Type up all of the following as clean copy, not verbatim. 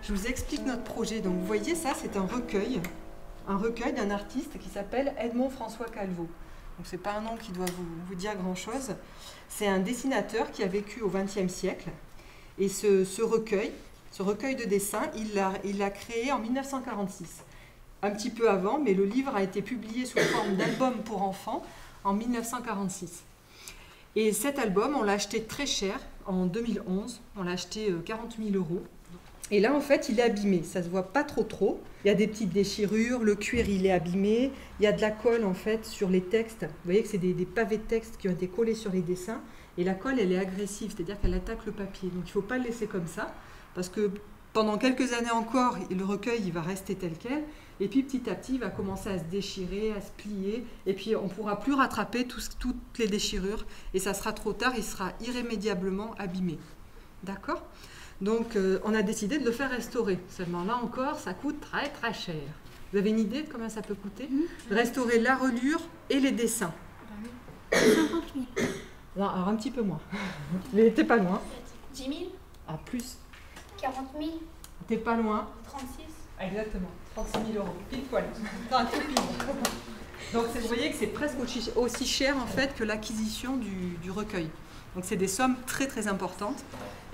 Je vous explique notre projet. Donc vous voyez, ça c'est un recueil d'un artiste qui s'appelle Edmond François Calveau. Donc c'est pas un nom qui doit vous dire grand-chose. C'est un dessinateur qui a vécu au XXe siècle. Et ce recueil de dessins, il l'a créé en 1946. Un petit peu avant, mais le livre a été publié sous forme d'album pour enfants en 1946. Et cet album, on l'a acheté très cher en 2011. On l'a acheté 40 000 €. Et là, en fait, il est abîmé. Ça ne se voit pas trop. Il y a des petites déchirures, le cuir, il est abîmé. Il y a de la colle, en fait, sur les textes. Vous voyez que c'est des pavés de texte qui ont été collés sur les dessins. Et la colle, elle est agressive, c'est-à-dire qu'elle attaque le papier. Donc, il ne faut pas le laisser comme ça, parce que pendant quelques années encore, le recueil, il va rester tel quel. Et puis, petit à petit, il va commencer à se déchirer, à se plier. Et puis, on ne pourra plus rattraper toutes les déchirures. Et ça sera trop tard, il sera irrémédiablement abîmé. D'accord ? Donc, on a décidé de le faire restaurer. Seulement, là encore, ça coûte très, très cher. Vous avez une idée de combien ça peut coûter ? Restaurer la reliure et les dessins. 50 000. Non, alors un petit peu moins. Mais t'es pas loin. 10 000. Ah, plus. 40 000. T'es pas loin. 36. Exactement. 36 000 €. Pile poil. Enfin, tout pile. Donc, vous voyez que c'est presque aussi cher, en fait, que l'acquisition du recueil. Donc, c'est des sommes très, très importantes.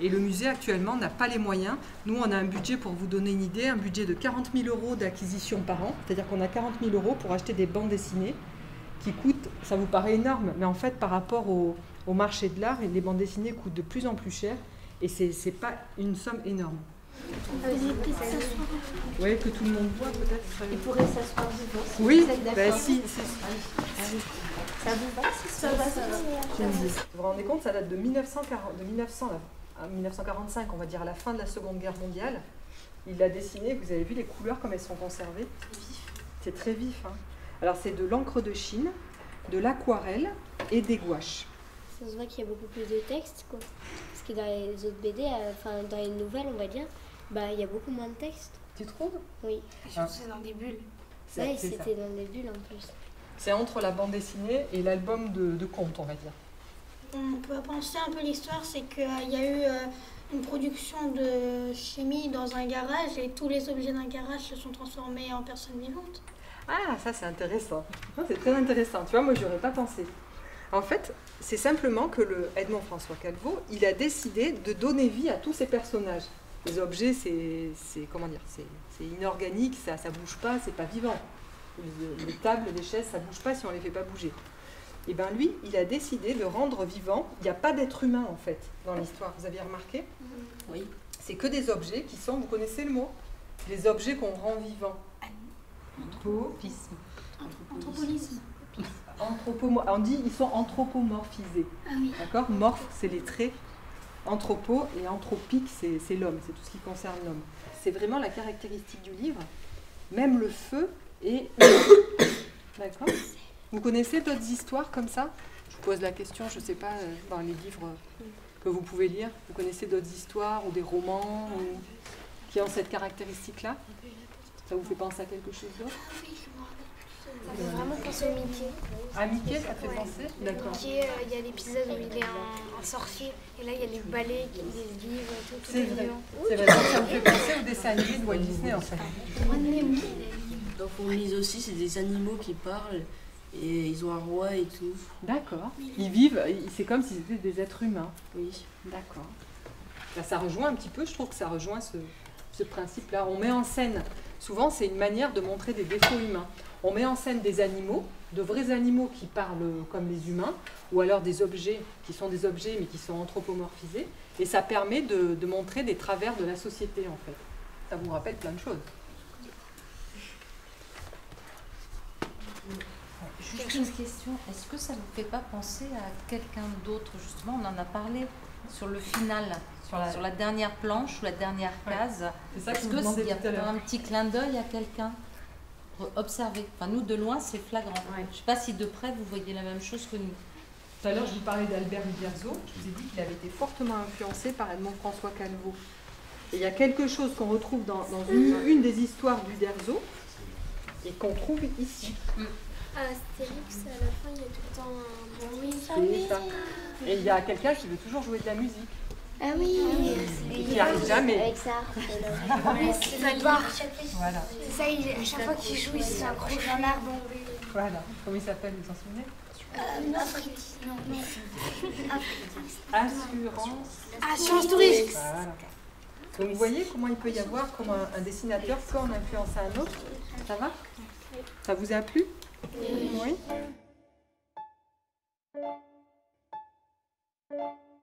Et le musée, actuellement, n'a pas les moyens. Nous, on a un budget, pour vous donner une idée, un budget de 40 000 € d'acquisition par an. C'est-à-dire qu'on a 40 000 € pour acheter des bandes dessinées qui coûtent, ça vous paraît énorme, mais en fait, par rapport au marché de l'art, les bandes dessinées coûtent de plus en plus cher. Et c'est pas une somme énorme. Oui, que tout le monde voit peut-être. Il pourrait s'asseoir devant. Oui, ben si. Ça vous va si ça va. Vous vous rendez compte, ça date de 1900 à 1945, on va dire, à la fin de la Seconde Guerre mondiale. Il l'a dessiné, vous avez vu les couleurs comme elles sont conservées. C'est très vif. Hein. Alors c'est de l'encre de Chine, de l'aquarelle et des gouaches. Ça se voit qu'il y a beaucoup plus de texte, quoi. Parce que dans les autres BD, enfin dans les nouvelles, on va dire, bah il y a beaucoup moins de texte. Tu trouves? Oui. Surtout c'est dans des bulles. Oui, c'était dans des bulles en plus. C'est entre la bande dessinée et l'album de contes, on va dire. On peut penser un peu l'histoire, c'est qu'il y a eu une production de chimie dans un garage et tous les objets d'un garage se sont transformés en personnes vivantes. Ah, ça c'est intéressant. C'est très intéressant. Tu vois, moi, je n'aurais pas pensé. En fait, c'est simplement que le Edmond François Calveau, il a décidé de donner vie à tous ces personnages. Les objets, c'est comment dire, c'est inorganique, ça bouge pas, c'est pas vivant. Les tables, les chaises, ça bouge pas si on les fait pas bouger. Et bien lui, il a décidé de rendre vivant. Il n'y a pas d'être humain en fait dans l'histoire. Vous aviez remarqué? Oui. C'est que des objets qui sont, vous connaissez le mot? Les objets qu'on rend vivants. Anthropolisme. On dit ils sont anthropomorphisés. Ah oui. D'accord? Morphe, c'est les traits. Anthropo et anthropique, c'est l'homme, c'est tout ce qui concerne l'homme. C'est vraiment la caractéristique du livre. Même le feu est humain. D'accord? Vous connaissez d'autres histoires comme ça? Je vous pose la question, je ne sais pas, dans les livres que vous pouvez lire, vous connaissez d'autres histoires ou des romans qui ont cette caractéristique-là? Ça vous fait penser à quelque chose d'autre? Ça fait vraiment penser au Mickey. À Mickey, ça te fait penser? D'accord. Mickey, il y a l'épisode où il est un sorcier, et là il y a les balais qui les vivent, tout C'est est vrai. vivant. C'est vrai, ça me fait penser au dessin animé de Walt Disney en fait. Dans Fourmise aussi, c'est des animaux qui parlent et ils ont un roi et tout. D'accord. Ils vivent, c'est comme si c'était des êtres humains. Oui. D'accord. Là, ça rejoint un petit peu, je trouve que ça rejoint ce principe-là. On met en scène, souvent c'est une manière de montrer des défauts humains. On met en scène des animaux, de vrais animaux qui parlent comme les humains, ou alors des objets qui sont des objets mais qui sont anthropomorphisés, et ça permet de montrer des travers de la société en fait. Ça vous rappelle plein de choses. Juste une question, est-ce que ça ne vous fait pas penser à quelqu'un d'autre? Justement, on en a parlé sur le final, sur la dernière planche ou la dernière case. C'est ça que Est-ce vous demandez qu'il y a tout à l'heure. un petit clin d'œil à quelqu'un? Observez. Enfin, nous, de loin, c'est flagrant. Ouais. Je ne sais pas si de près, vous voyez la même chose que nous. Tout à l'heure, je vous parlais d'Albert Uderzo. Je vous ai dit qu'il avait été fortement influencé par Edmond François Calveau. Et il y a quelque chose qu'on retrouve dans une des histoires d'Uderzo et qu'on trouve ici. Astérix, à la fin, il y a tout le temps un bruit. C'est ça. Et il y a quelqu'un qui veut toujours jouer de la musique. Ah oui, et qui n'arrive jamais. avec ça. C'est ça, il part. Voilà, C'est ça, à chaque fois qu'il joue, il s'accroche à un arbre. voilà. Comment il s'appelle, vous en souvenez? Assurance touriste. Voilà. Donc vous voyez comment il peut y avoir, comment un dessinateur peut en influencer un autre. Ça va? Ça vous a plu? Oui.